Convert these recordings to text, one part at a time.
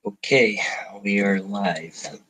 Okay, we are live.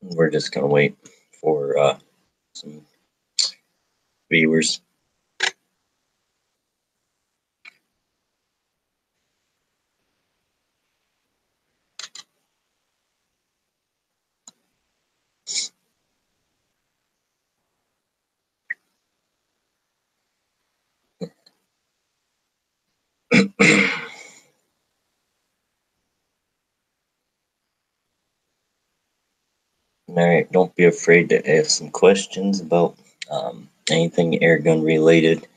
We're just gonna wait for some viewers. Alright, don't be afraid to ask some questions about anything air gun related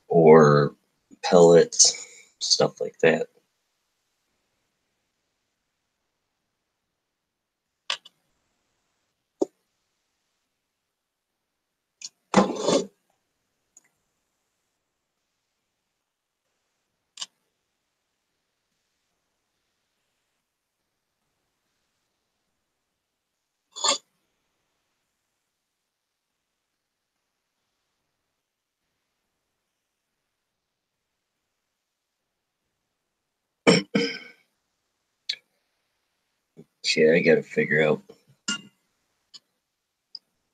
or pellets, stuff like that. Yeah, I gotta figure out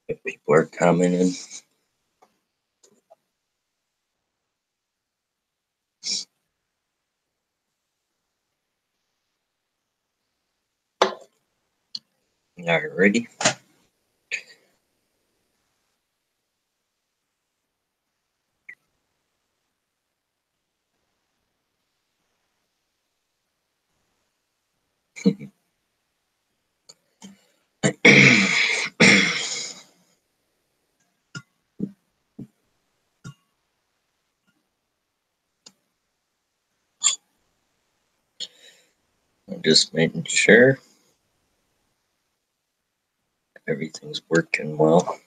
if people are commenting. Alright, ready? I'm just making sure everything's working well.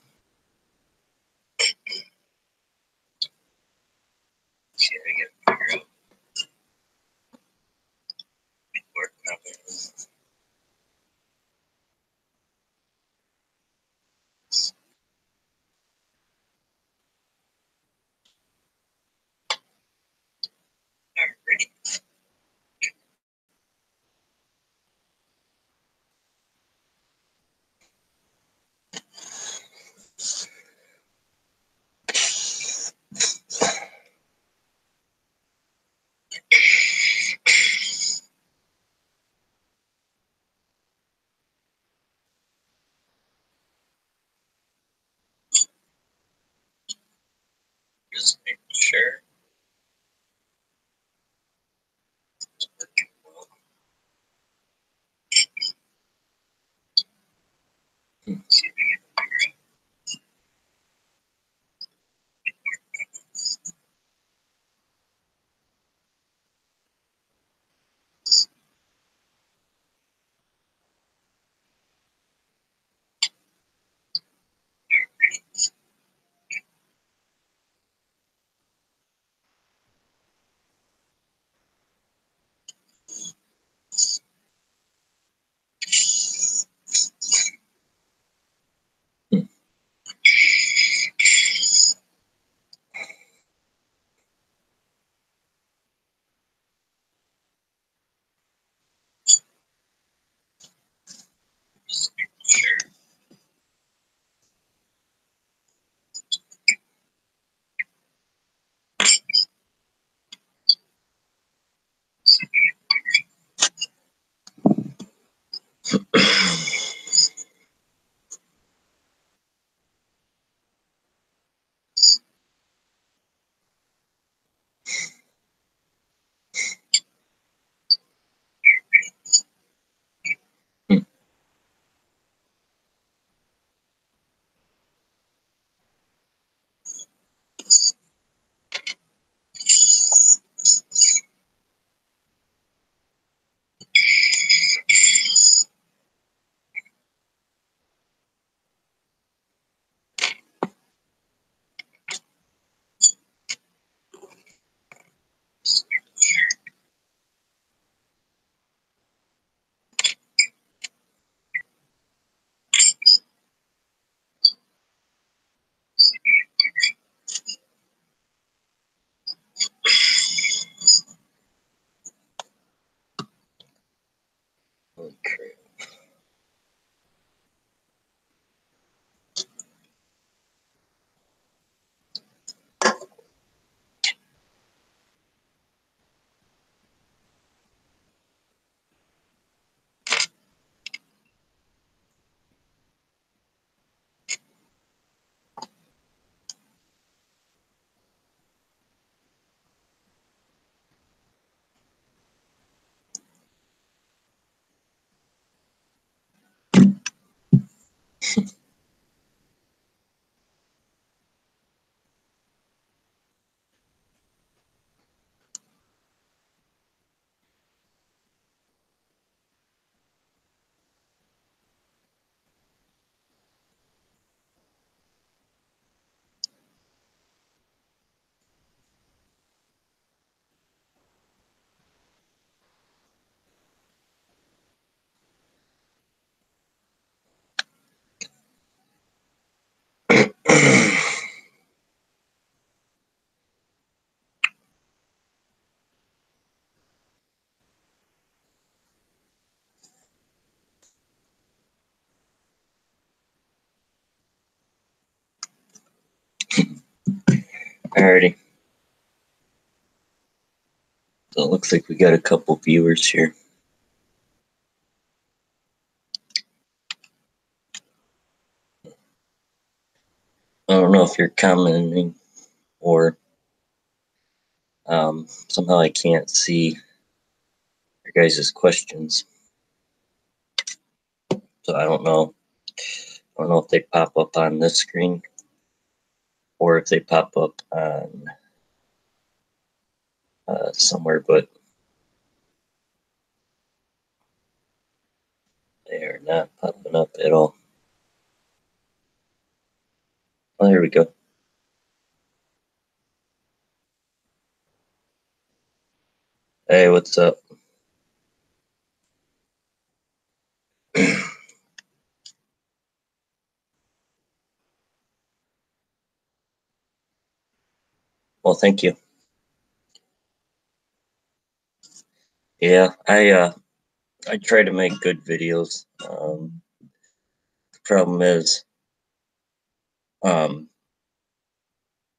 Yeah, I gotta figure out if people are commenting. Alright, ready? Just making sure it's working well. See if I can figure out. Holy crap. Alrighty. So it looks like we got a couple viewers here. I don't know if you're commenting or somehow I can't see your guys' questions. So I don't know. I don't know if they pop up on this screen or if they pop up on somewhere, but they are not popping up at all. Oh, there we go. Hey, what's up? Well, thank you. Yeah, I try to make good videos. The problem is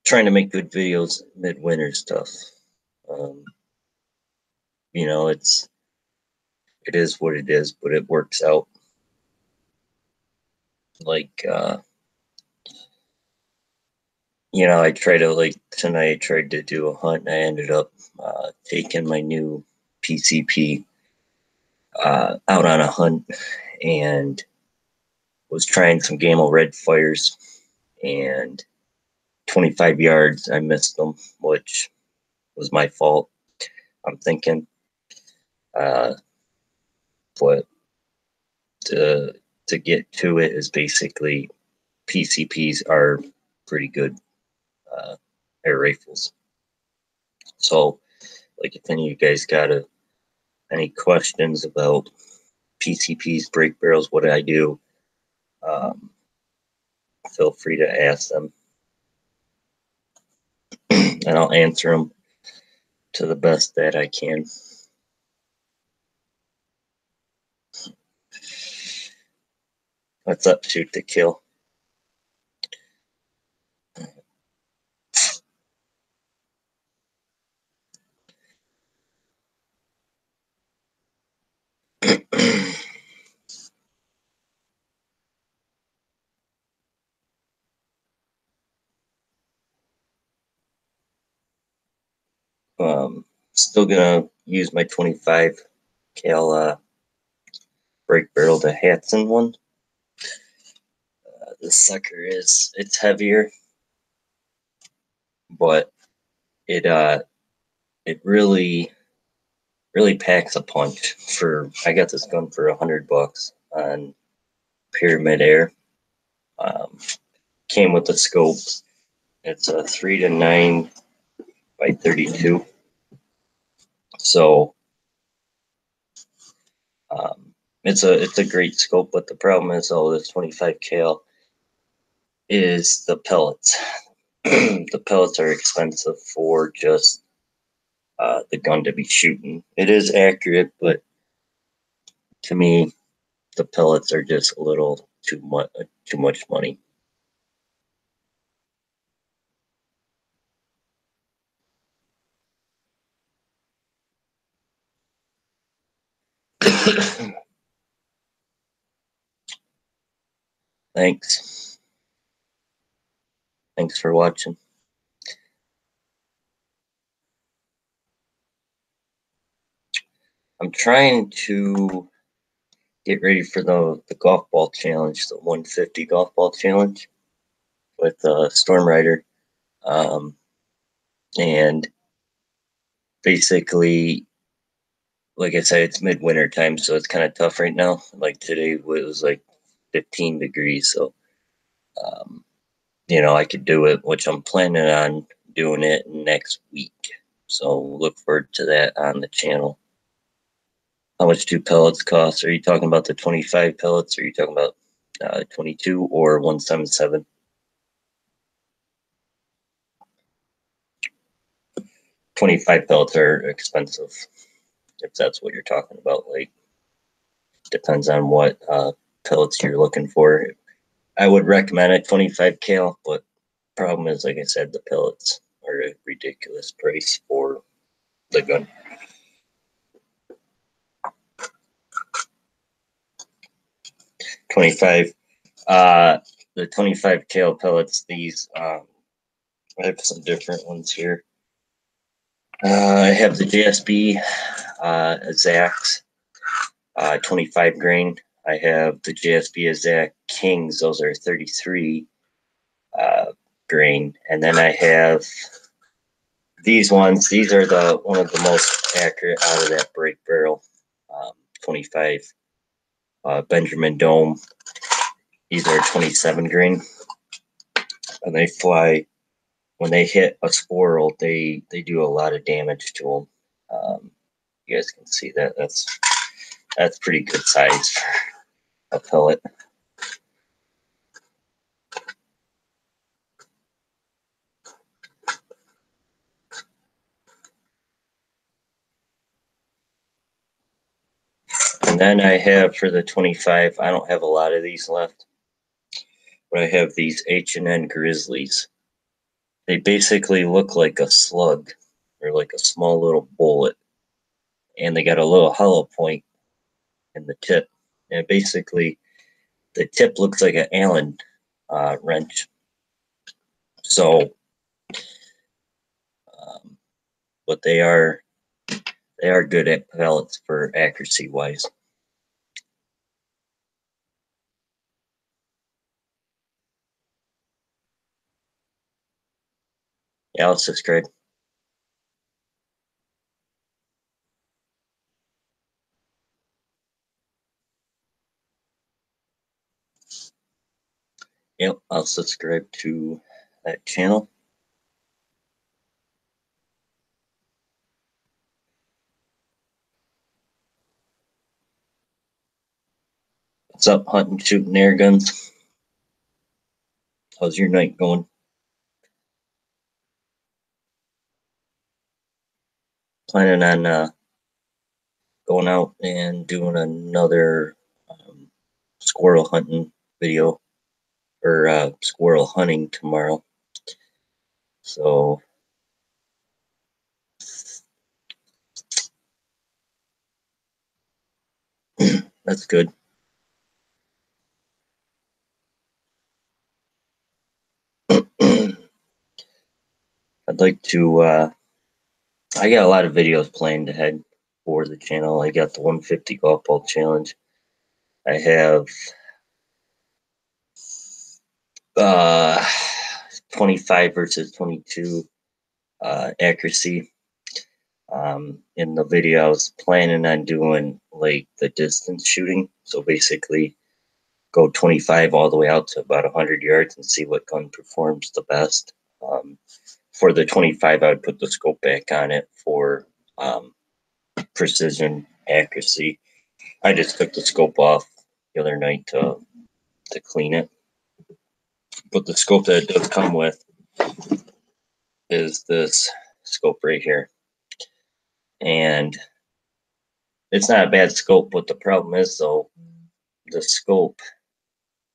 trying to make good videos midwinter stuff. Um, you know, it is what it is, but it works out. Like you know, I try to like tonight. I tried to do a hunt, and I ended up taking my new PCP out on a hunt, and was trying some Gamma Red fires, and 25 yards I missed them, which was my fault. I'm thinking, uh, but to get to it is basically PCPs are pretty good air rifles. So, like, if any of you guys got any questions about PCPs, break barrels, what I do, um, feel free to ask them, and I'll answer them to the best that I can. What's up, shoot to kill? Still gonna use my 25 cal break barrel, the Hatson one. This sucker it's heavier, but it really packs a punch. For I got this gun for $100 on Pyramid Air. Came with the scope. It's a 3-9 by 32. So it's a great scope, but the problem is, this 25 cal is the pellets. The pellets are expensive for just the gun to be shooting. It is accurate, but To me, the pellets are just a little too much money. Thanks. Thanks for watching. I'm trying to get ready for the golf ball challenge, the 150 golf ball challenge with Storm Rider. And basically, like I said, it's midwinter time, so it's kind of tough right now. Like today was like 15 degrees, so I could do it, which I'm planning on doing it next week. So look forward to that on the channel. How much do pellets cost? Are you talking about the 25 pellets? Or are you talking about 22 or 177? 25 pellets are expensive, if that's what you're talking about. Like, depends on what pellets you're looking for. I would recommend a 25 cal, but problem is, like I said, the pellets are a ridiculous price for the gun. The 25 cal pellets. These I have some different ones here. I have the JSB AGEX'S 25 grain. I have the JSB AGEX Kings. Those are 33 grain, and then I have these ones. These are one of the most accurate out of that break barrel. 25 Benjamin Dome. These are 27 grain, and they fly. When they hit a squirrel, they do a lot of damage to them. You guys can see that. That's pretty good size for a pellet. And then I have for the 25. I don't have a lot of these left, but I have these H&N Grizzlies. They basically look like a slug or like a small little bullet, and they got a little hollow point in the tip. And basically, the tip looks like an Allen wrench. So, but they are good at pellets for accuracy wise. Yeah, I'll subscribe. Yep, I'll subscribe to that channel. What's up, hunting, shooting air guns? How's your night going? Planning on going out and doing another squirrel hunting video, or squirrel hunting tomorrow. So that's good. I'd like to I got a lot of videos planned ahead for the channel. I got the 150 golf ball challenge. I have 25 versus 22 accuracy. In the video, I was planning on doing like the distance shooting. So basically, go 25 all the way out to about 100 yards and see what gun performs the best. For the 25, I would put the scope back on it for precision accuracy. I just took the scope off the other night to clean it. But the scope that it does come with is this scope right here. And It's not a bad scope, but the problem is though, the scope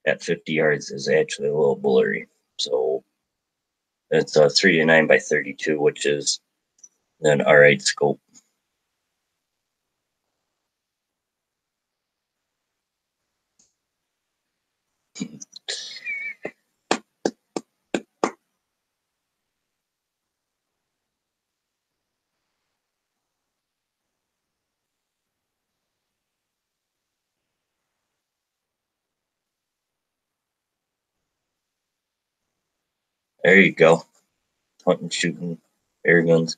at 50 yards is actually a little blurry. So it's a 3 to 9 by 32, which is an alright scope. There you go. Hunting, shooting, air guns.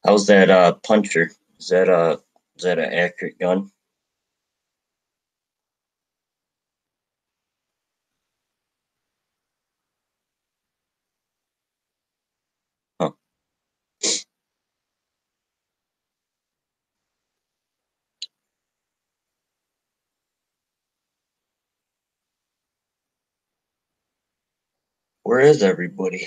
How's that puncher? Is that an accurate gun? Huh. Where is everybody?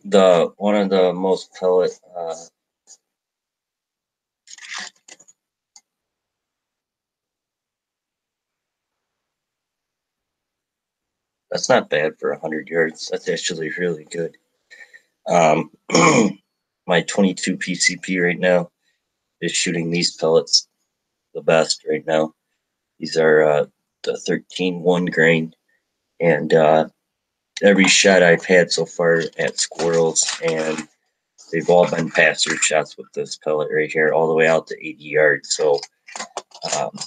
The one of the most pellet that's not bad for 100 yards. That's actually really good. My 22 PCP right now is shooting these pellets the best right now. These are the 13 1 grain, and every shot I've had so far at squirrels, and they've all been passer shots with this pellet right here, all the way out to 80 yards. So um,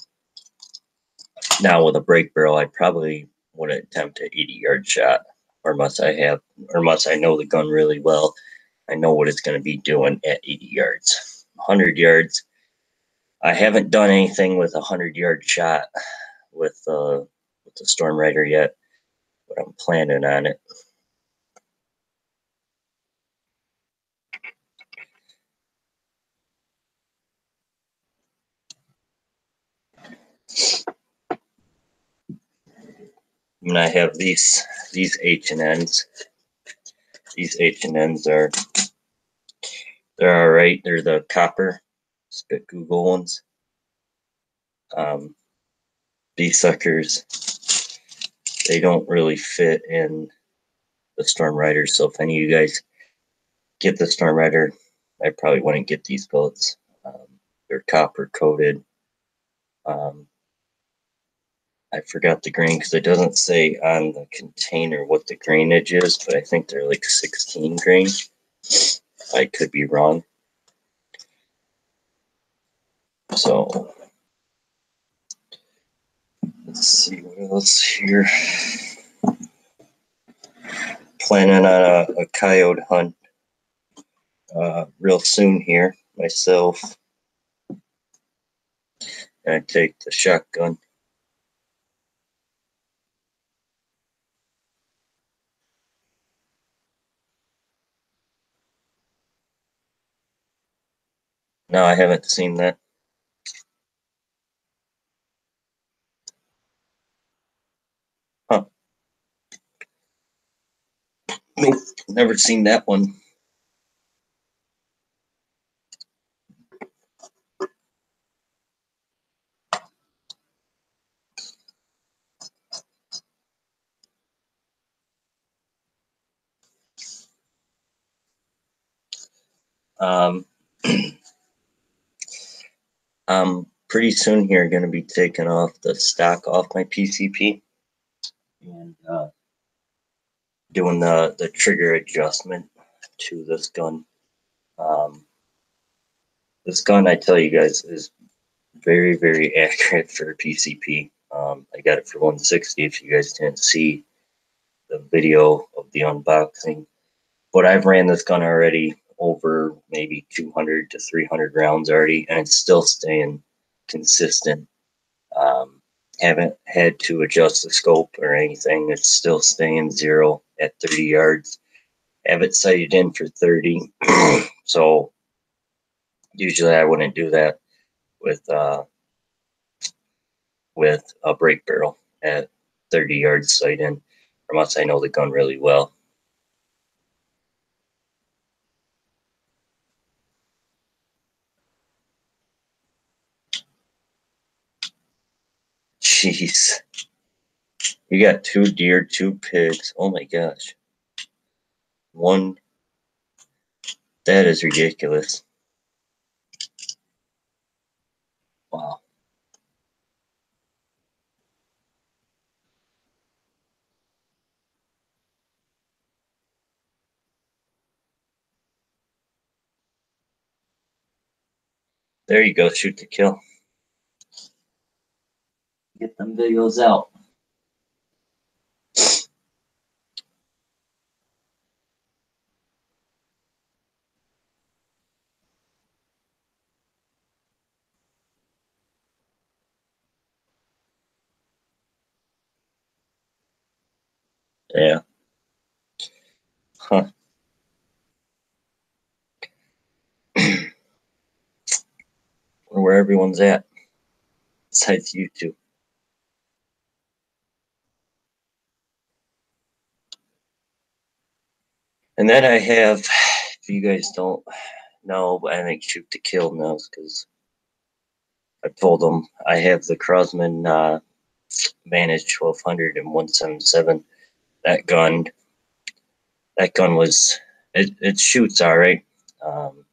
now with a break barrel, I probably wouldn't attempt an 80-yard shot, or unless I know the gun really well. I know what it's going to be doing at 80 yards. 100 yards, I haven't done anything with a 100-yard shot with the Storm Rider yet, but I'm planning on it. And I have these H&Ns. These H&Ns they're all right. They're the copper spit Google ones. These suckers, they don't really fit in the Storm Rider. So if any of you guys get the Storm Rider, I probably wouldn't get these bullets. They're copper coated. I forgot the grain because it doesn't say on the container what the grainage is, but I think they're like 16 grain. I could be wrong. So let's see what else here. Planning on a coyote hunt real soon here myself. And I take the shotgun. No, I haven't seen that. Huh. Nope, never seen that one. I'm pretty soon here going to be taking off the stock off my PCP and doing the trigger adjustment to this gun. This gun, I tell you guys, is very, very accurate for a PCP. I got it for 160 if you guys didn't see the video of the unboxing. But I've ran this gun already over maybe 200 to 300 rounds already, and it's still staying consistent. Haven't had to adjust the scope or anything. It's still staying 0 at 30 yards. Have it sighted in for 30. So Usually I wouldn't do that with a break barrel at 30 yards sight in, unless I know the gun really well. Jeez. You got 2 deer, 2 pigs. Oh my gosh. One. That is ridiculous. Wow. There you go. Shoot to kill. Get them videos out. Yeah. Huh. Where everyone's at, besides you two. And then I have, if you guys don't know, I think Shoot to Kill knows because I told them I have the Crosman Vantage 1200 and 177. That gun, was, it shoots all right. Um,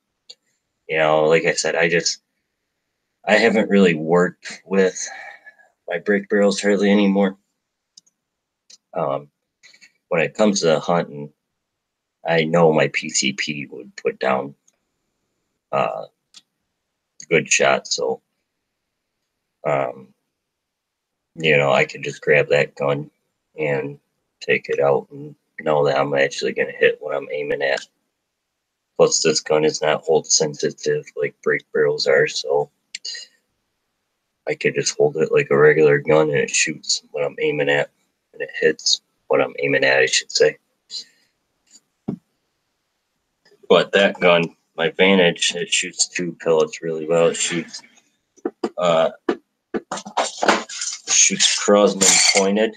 like I said, I haven't really worked with my break barrels hardly anymore. Um, when it comes to hunting, I know my PCP would put down uh, good shots. So, um, I could just grab that gun and take it out and know that I'm actually going to hit what I'm aiming at. Plus, this gun is not hold sensitive like break barrels are, so I could just hold it like a regular gun and it shoots what I'm aiming at, and it hits what I'm aiming at, I should say. But that gun, my Vantage, it shoots 2 pellets really well. It uh, shoots Crosman pointed,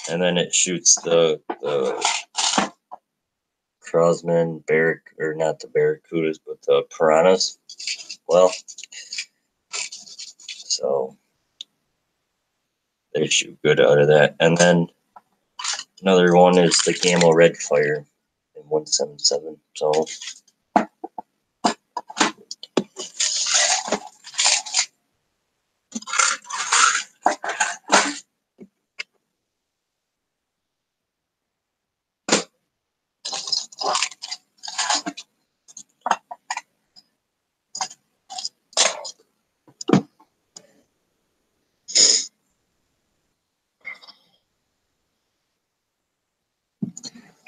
and then it shoots the Crosman or not the Barracudas, but the Piranhas. Well, so they shoot good out of that. And then another one is the Camo Red Fire in 177. So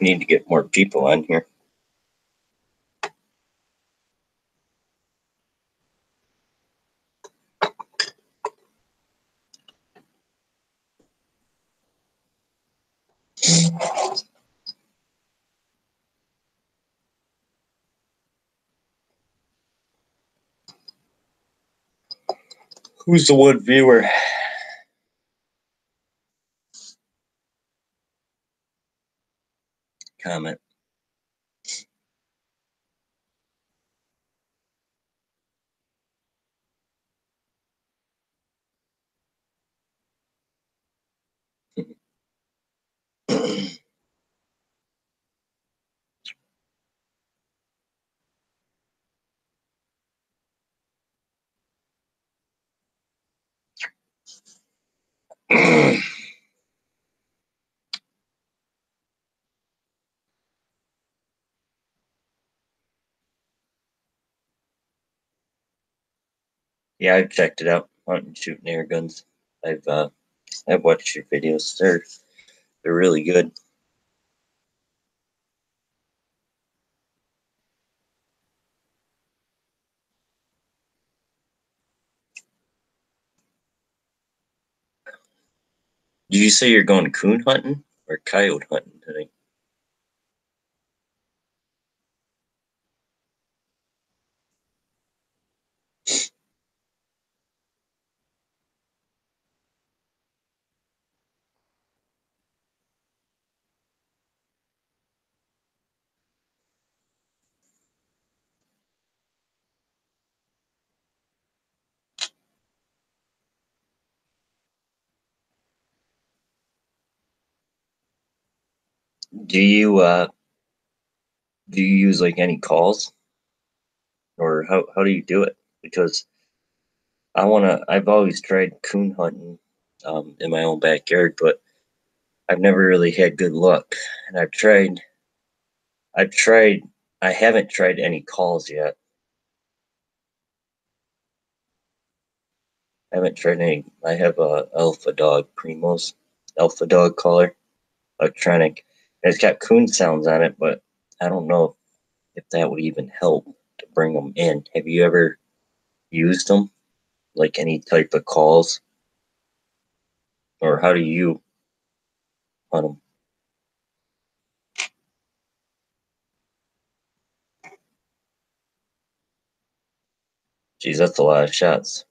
we need to get more people on here. Who's the wood viewer? Comment. Yeah, I've checked it out. Hunting, shooting air guns. I've watched your videos. They're really good. Did you say you're going coon hunting or coyote hunting today? Do you use like any calls, or how do you do it? Because I've always tried coon hunting in my own backyard, but I've never really had good luck. And I've tried, I haven't tried any calls yet. I haven't tried any. I have a alpha dog, Primo's alpha dog collar, electronic. And it's got coon sounds on it, but I don't know if that would even help to bring them in. Have you ever used them? Like any type of calls? Or how do you hunt them? Geez, that's a lot of shots.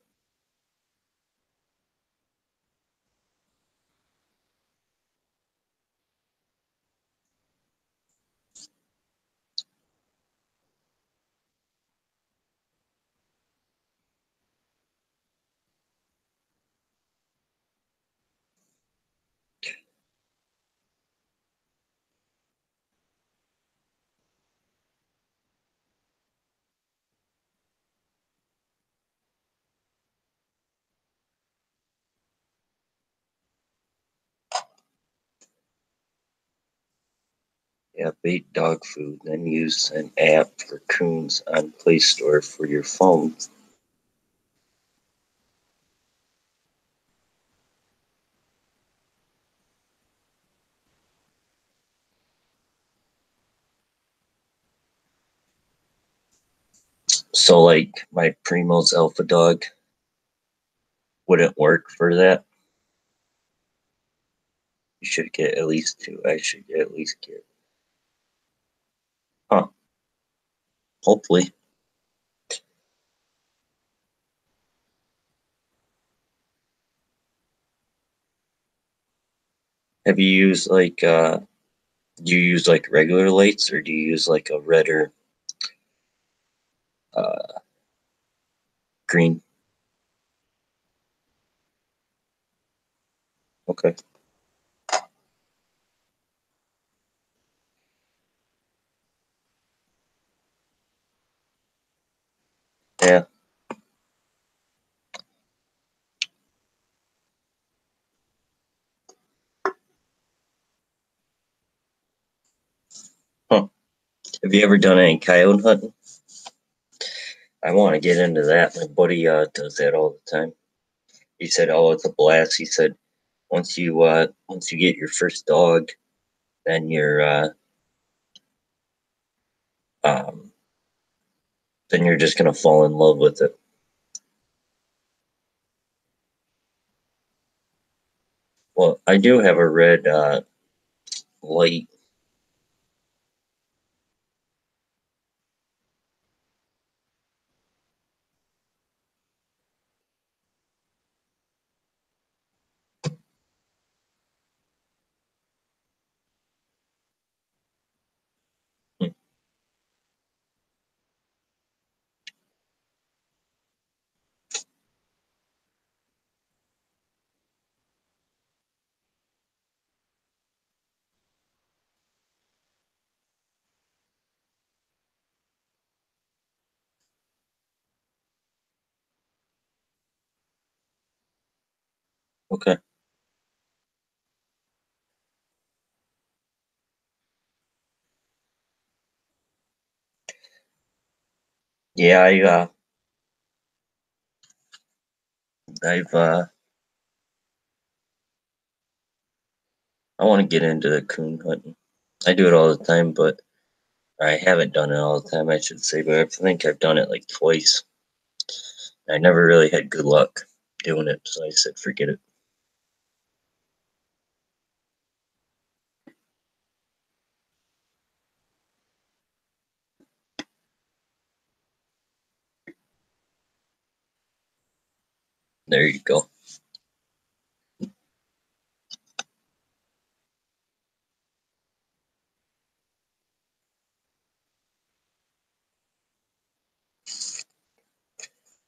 Yeah, bait dog food, then use an app for coons on Play Store for your phone. So, like my Primo's Alpha Dog wouldn't work for that. You should get at least two. I should at least get. Huh? Hopefully. Have you used like? Do you use like regular lights, or do you use like a red or uh, green? Okay. Yeah. Huh. Have you ever done any coyote hunting? I want to get into that. My buddy does that all the time. He said, "Oh, it's a blast." He said, once you get your first dog, then um, you're just gonna fall in love with it. Well, I do have a red light. Hmm. Okay. Yeah, I've I want to get into the coon hunting. I do it all the time, but I haven't done it all the time, I should say. But I think I've done it like twice. I never really had good luck doing it, so I said, forget it. There you go.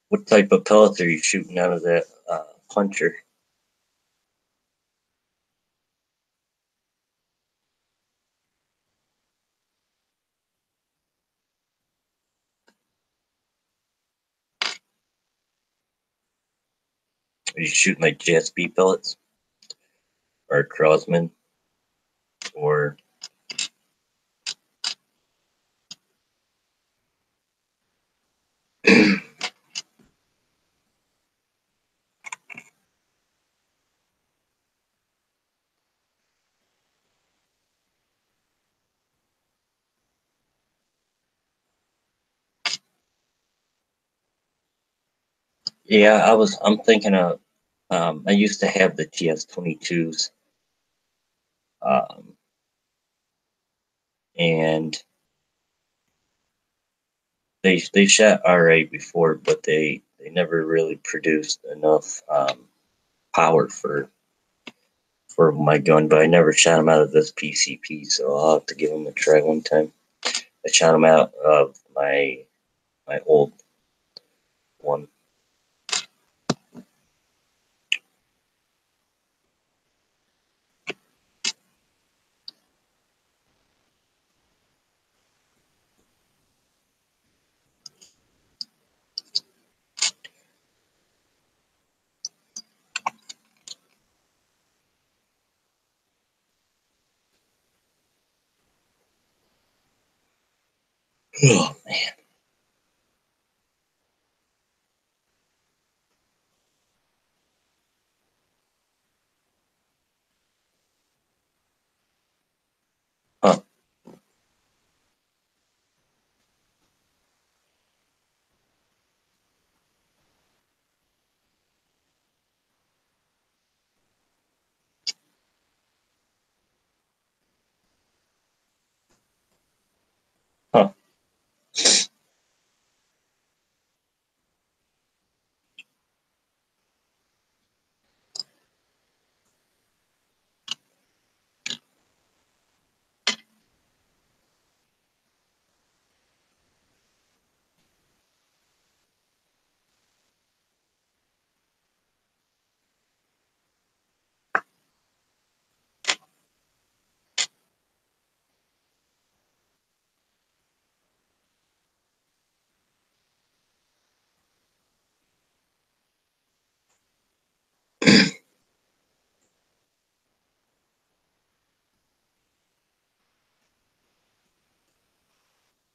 What type of pellets are you shooting out of that puncher? Are you shooting like GSP pellets or Crosman or? Yeah, I'm thinking of. I used to have the GS-22s, um, and they shot alright before, but they never really produced enough power for my gun. But I never shot them out of this PCP, so I'll have to give them a try one time. I shot them out of my old one. Oh man. Huh. Huh.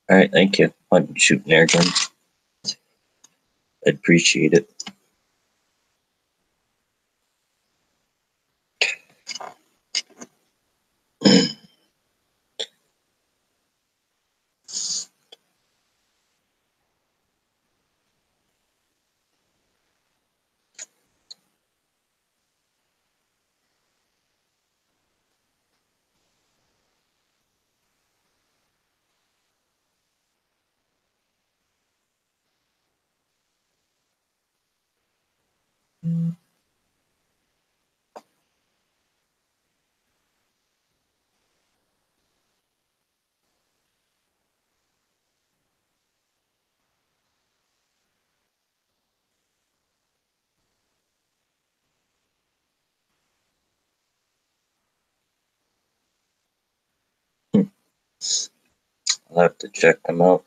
All right, thank you. I'm shooting air guns. I appreciate it. I'll have to check them out.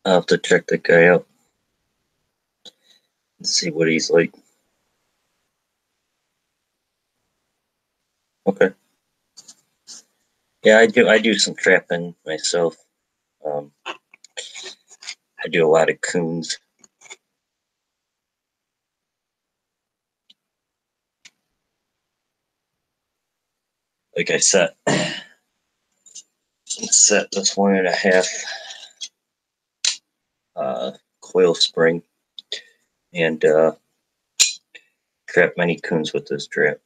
I'll have to check the guy out and see what he's like. Okay. Yeah, I do some trapping myself. I do a lot of coons. Like I set this 1.5 coil spring and trap many coons with this trap.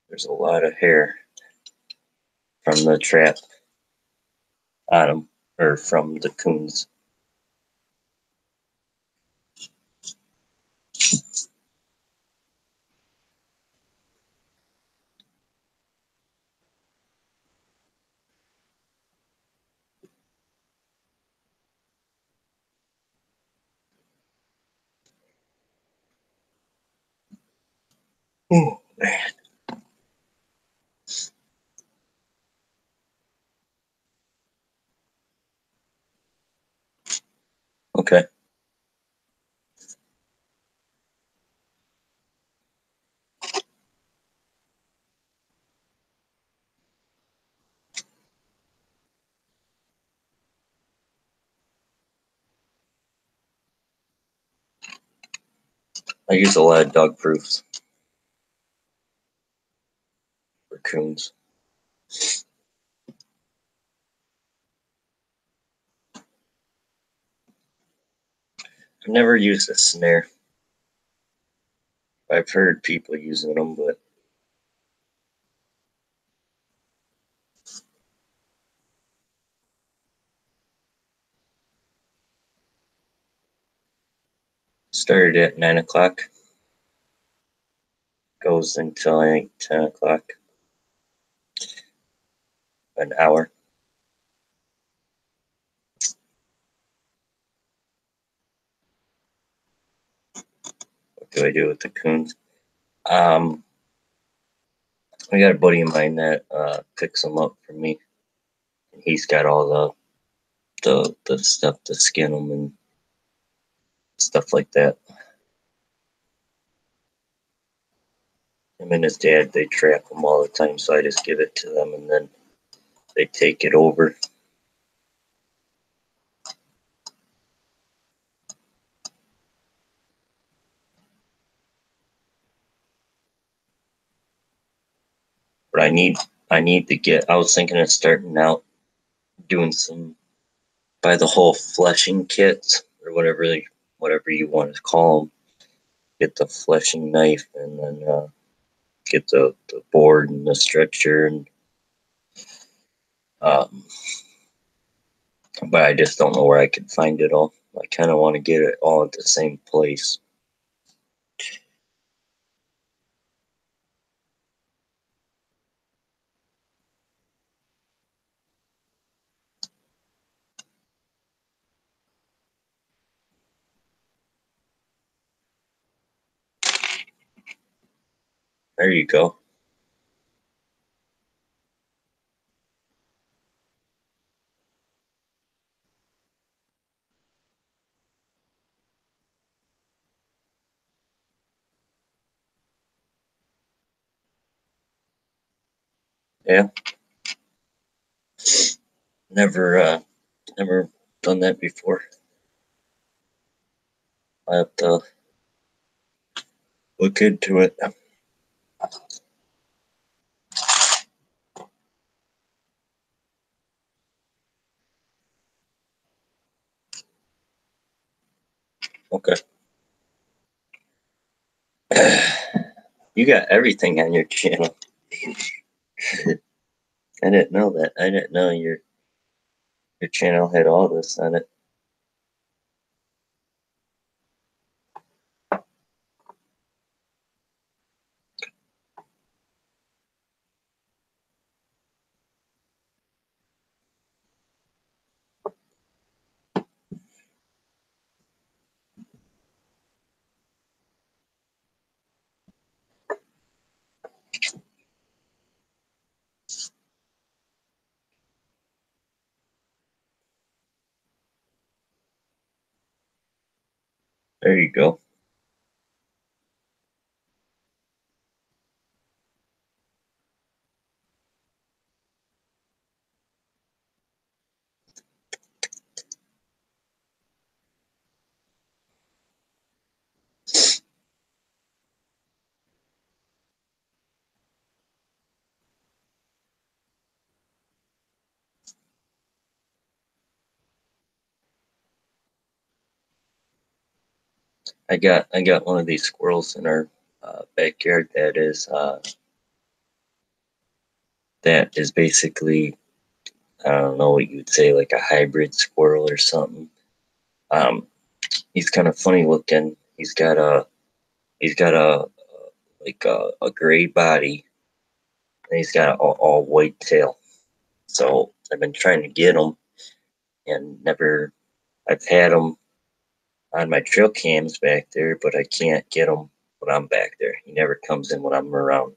There's a lot of hair from the trap on them, or from the coons. Oh man. Okay. I use a lot of dog proofs for coons. I've never used a snare. I've heard people using them, but started at 9 o'clock, goes until I think 10 o'clock, an hour. What do I do with the coons? Um, I got a buddy of mine that picks them up for me. He's got all the stuff to skin them and stuff like that. Him and his dad, they trap them all the time, so I just give it to them and then they take it over. But I need to get. I was thinking of starting out doing some buy the whole fleshing kits or whatever you want to call them. Get the fleshing knife and then get the board and the stretcher and um, but I just don't know where I can find it all. I kind of want to get it all at the same place. There you go. Yeah, never done that before. I have to look into it. Okay. You got everything on your channel. I didn't know that. I didn't know your channel had all this on it. There you go. I got one of these squirrels in our backyard that is basically, I don't know what you'd say, like a hybrid squirrel or something. Um, he's kind of funny looking. He's got a like a gray body and he's got an all white tail. So I've been trying to get him and never. I've had him on my trail cams back there, but I can't get him when I'm back there. He never comes in when I'm around,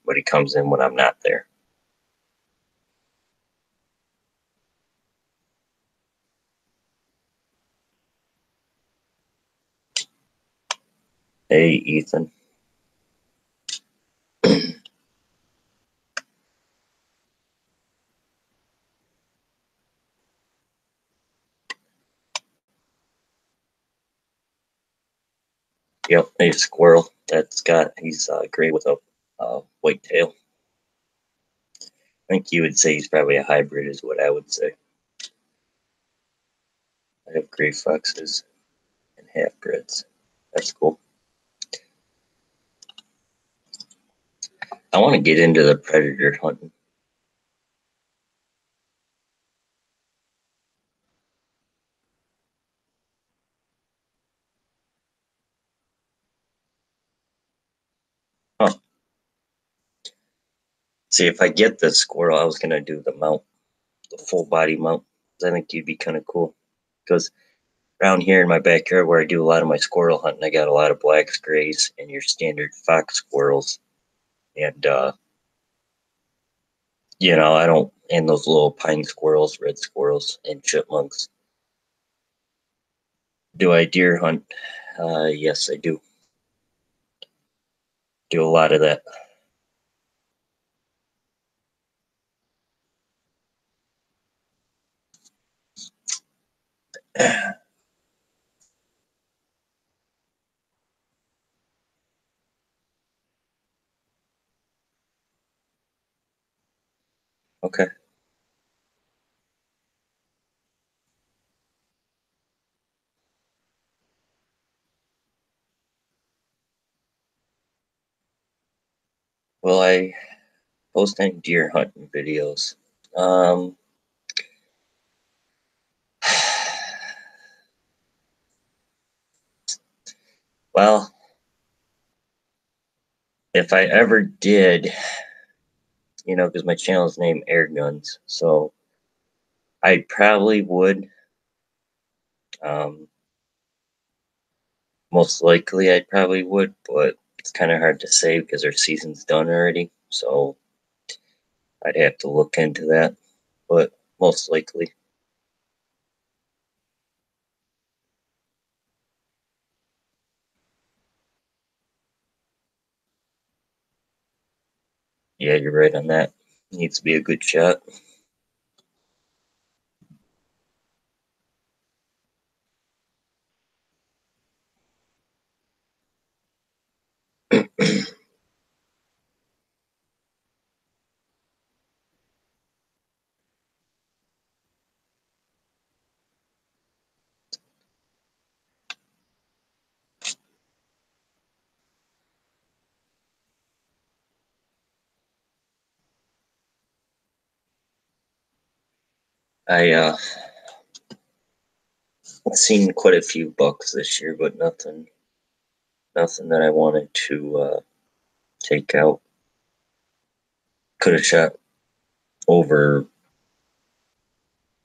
but he comes in when I'm not there. Hey, Ethan. Yep, a squirrel. He's gray with a white tail. I think you would say he's probably a hybrid, is what I would say. I have gray foxes and half-breds. That's cool. I want to get into the predator hunting. Huh. See, if I get the squirrel, I was going to do the mount, the full body mount. I think you'd be kind of cool. Because around here in my backyard where I do a lot of my squirrel hunting, I got a lot of blacks, grays, and your standard fox squirrels. And, I don't, and those little pine squirrels, red squirrels, and chipmunks. Do I deer hunt? Yes, I do. Do a lot of that. Okay. Well, I post any deer hunting videos. Um, well, if I ever did, because my channel is named Air Guns, so I probably would. Um, Most likely, I probably would, but it's kind of hard to say because our season's done already. So I'd have to look into that, but most likely, yeah, you're right on that. Needs to be a good shot. I seen quite a few bucks this year, but nothing that I wanted to take out. Could have shot over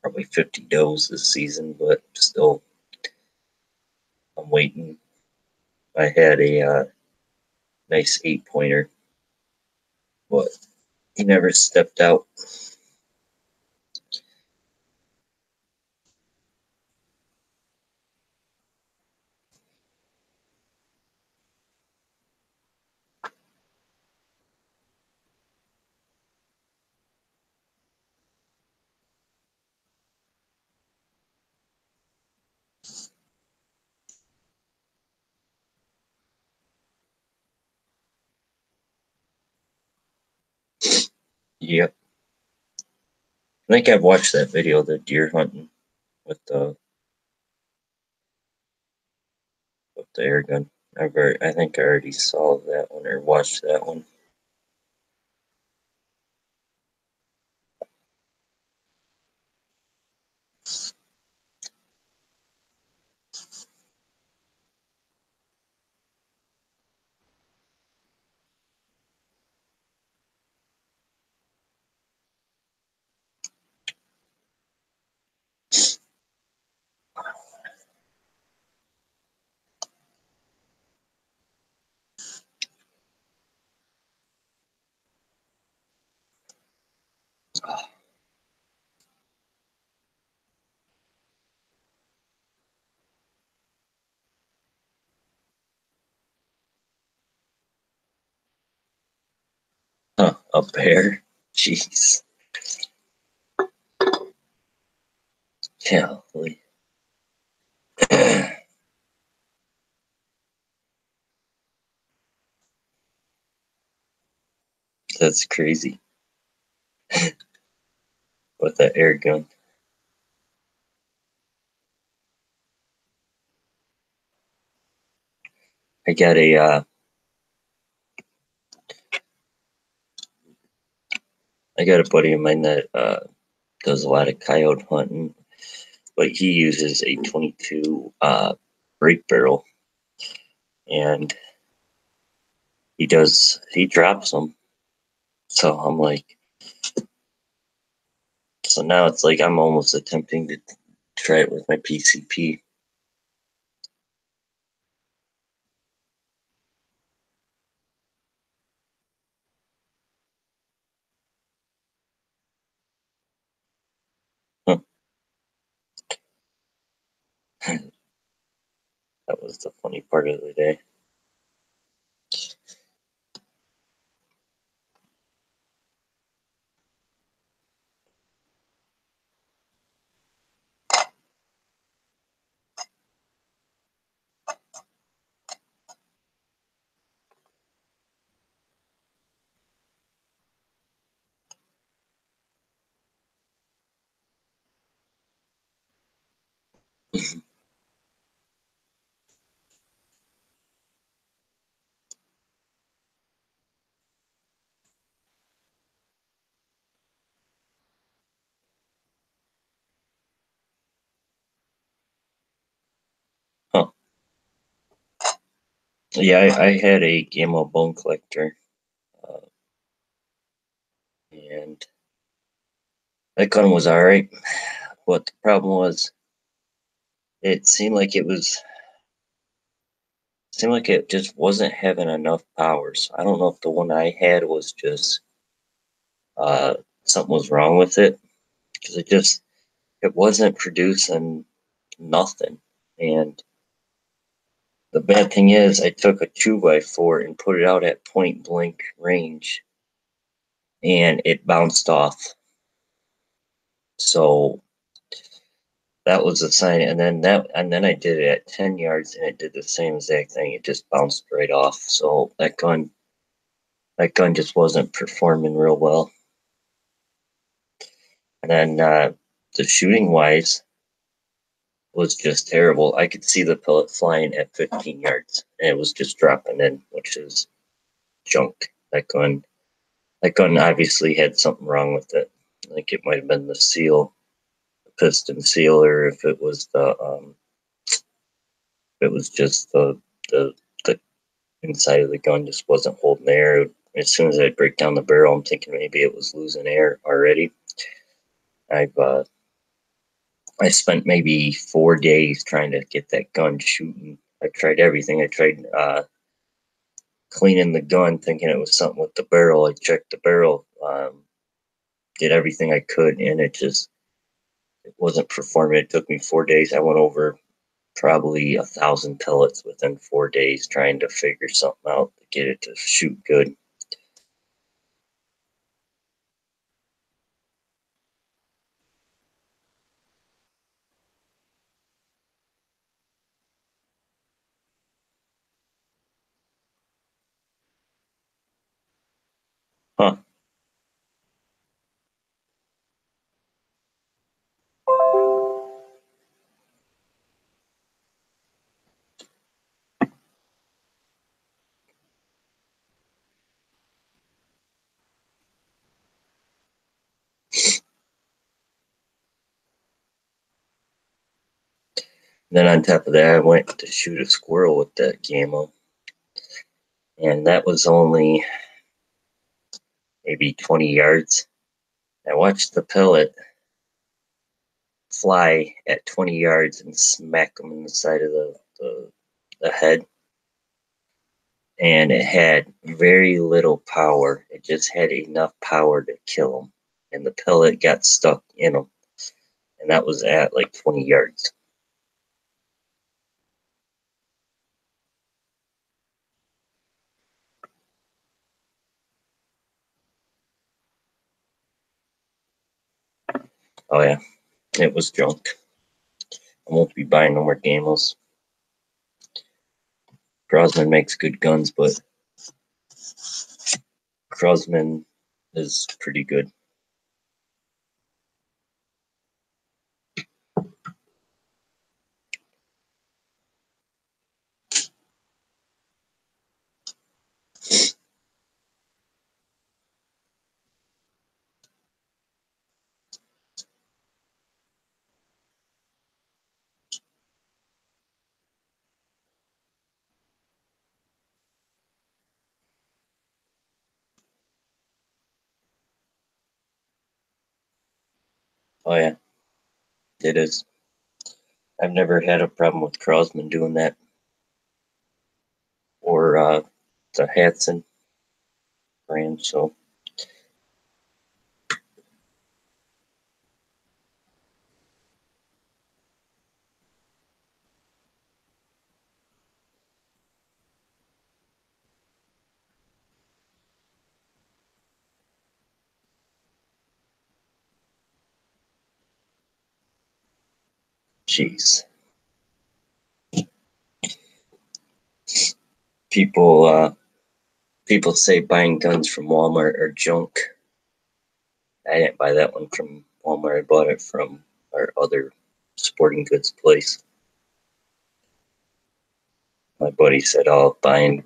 probably 50 does this season, but still, I'm waiting. I had a nice 8-pointer, but he never stepped out. Yep. I think I've watched that video, the deer hunting with the air gun. I think I already saw that one or watched that one. Huh, a bear? Jeez. Yeah. That's crazy. With that air gun. I got a buddy of mine that does a lot of coyote hunting, but he uses a 22 break barrel, and he drops them. So I'm like, so now it's like I'm almost attempting to try it with my PCP. Huh. That was the funny part of the day. Huh. Yeah, I had a Gamma bone collector, uh, and that gun was all right. But the problem was, it seemed like it just wasn't having enough power. So I don't know if the one I had was just uh, something was wrong with it, because it wasn't producing nothing. And the bad thing is, I took a 2x4 and put it out at point blank range, and it bounced off. So that was a sign. And then I did it at 10 yards, and it did the same exact thing. It just bounced right off. So that gun just wasn't performing real well. And then the shooting wise was just terrible. I could see the pellet flying at 15 yards, and it was just dropping in, which is junk. That gun obviously had something wrong with it. I think it might have been the seal, the piston seal, or if it was just the the inside of the gun just wasn't holding air. As soon as I break down the barrel, I'm thinking maybe it was losing air already. I've I spent maybe 4 days trying to get that gun shooting. I tried everything. I tried cleaning the gun, thinking it was something with the barrel. I checked the barrel, did everything I could, and it wasn't performing. It took me 4 days. I went over probably 1,000 pellets within 4 days trying to figure something out to get it to shoot good. Huh. Then on top of that, I went to shoot a squirrel with that camo, and that was only maybe 20 yards. I watched the pellet fly at 20 yards and smack him in the side of the head. And it had very little power. It just had enough power to kill him. and the pellet got stuck in them, and that was at like 20 yards. Oh yeah, it was junk. I won't be buying no more Gamos. Grossman makes good guns, but Grossman is pretty good. Oh yeah, it is. I've never had a problem with Grossman doing that, or the Hatson brand. So jeez. People say buying guns from Walmart are junk. I didn't buy that one from Walmart. I bought it from our other sporting goods place. My buddy said, "Oh, buying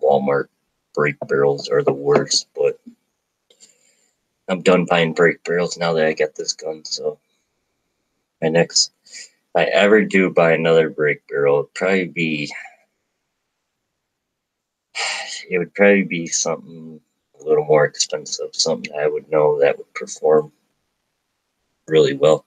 Walmart brake barrels are the worst," but I'm done buying brake barrels now that I got this gun. So my next, if I ever do buy another brake barrel, it would probably be something a little more expensive, something I would know that would perform really well.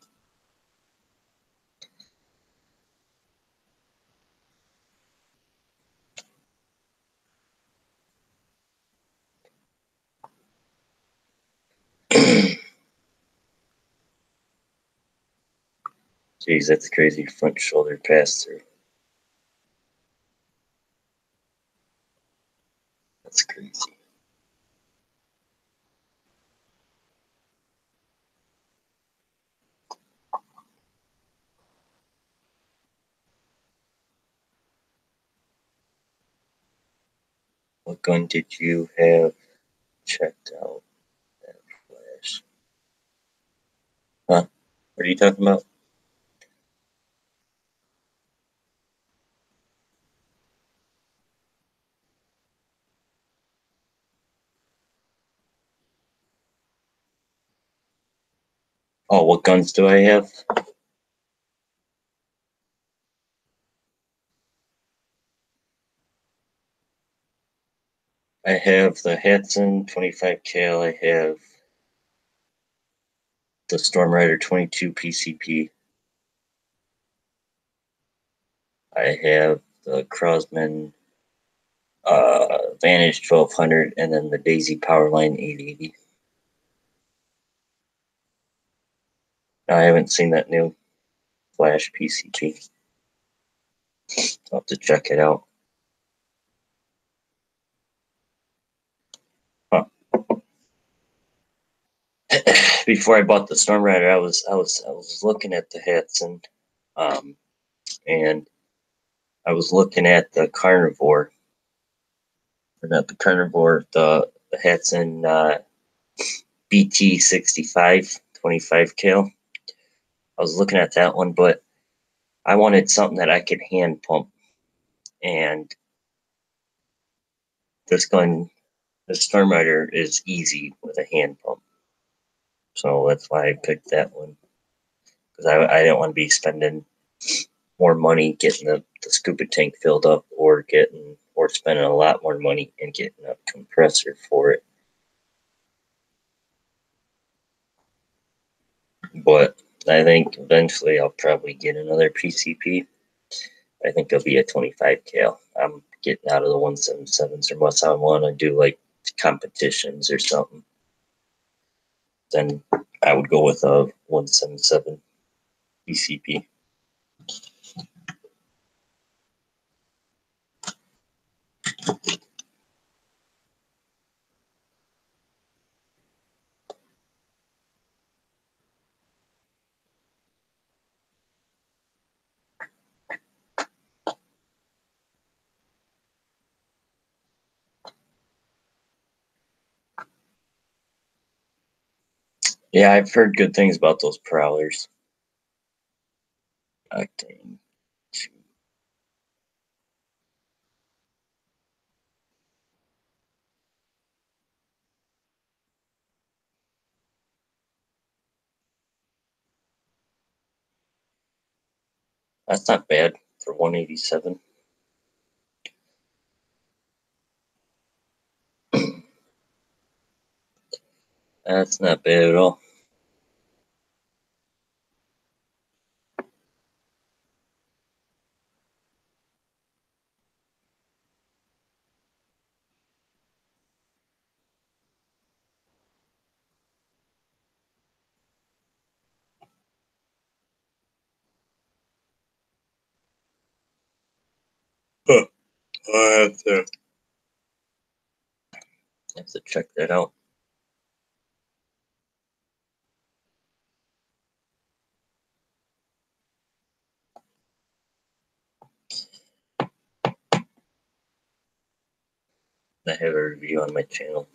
Jeez, that's crazy. Front shoulder pass through. That's crazy. What gun did you have checked out that flash? Huh? What are you talking about? Oh, what guns do I have? I have the Hatson 25 cal. I have the Storm Rider 22 PCP. I have the Crosman Vantage 1200, and then the Daisy Powerline 880. I haven't seen that new Flash PCP. I'll have to check it out. Huh. Before I bought the Storm Rider, I was looking at the Hatson, and I was looking at the Carnivore, or not the Carnivore, the Hatson BT 65 25 cal. I was looking at that one, but I wanted something that I could hand pump, and this gun, the Storm Rider, is easy with a hand pump. So that's why I picked that one, because I didn't want to be spending more money getting the scuba tank filled up, or spending a lot more money and getting a compressor for it. But I think eventually I'll probably get another PCP. I think it'll be a 25 cal. I'm getting out of the 177s unless I want to do like competitions or something. then I would go with a 177 ECP. Yeah, I've heard good things about those prowlers. Octane 2. That's not bad for 187. That's not bad at all. Huh. I have to check that out. I have a review on my channel.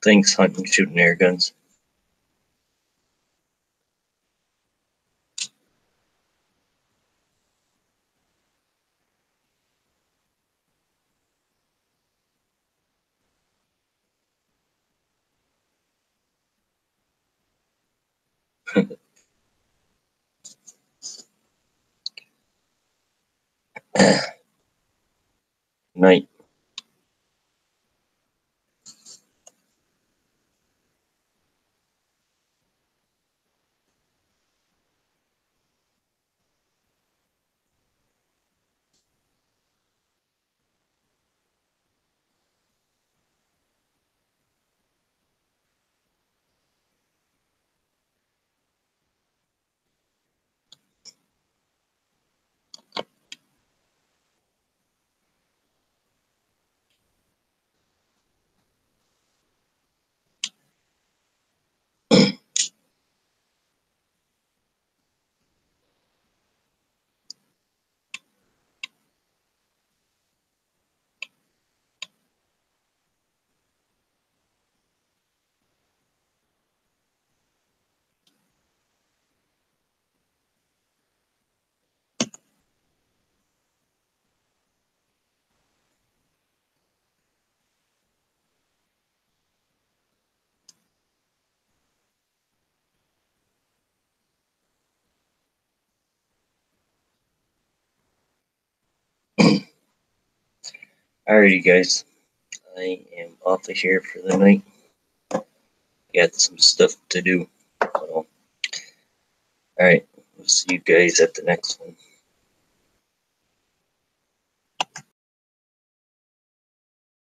Thanks, hunting, shooting air guns. Night. Alrighty, guys. I am off of here for the night. Got some stuff to do. So, alright. We'll see you guys at the next one.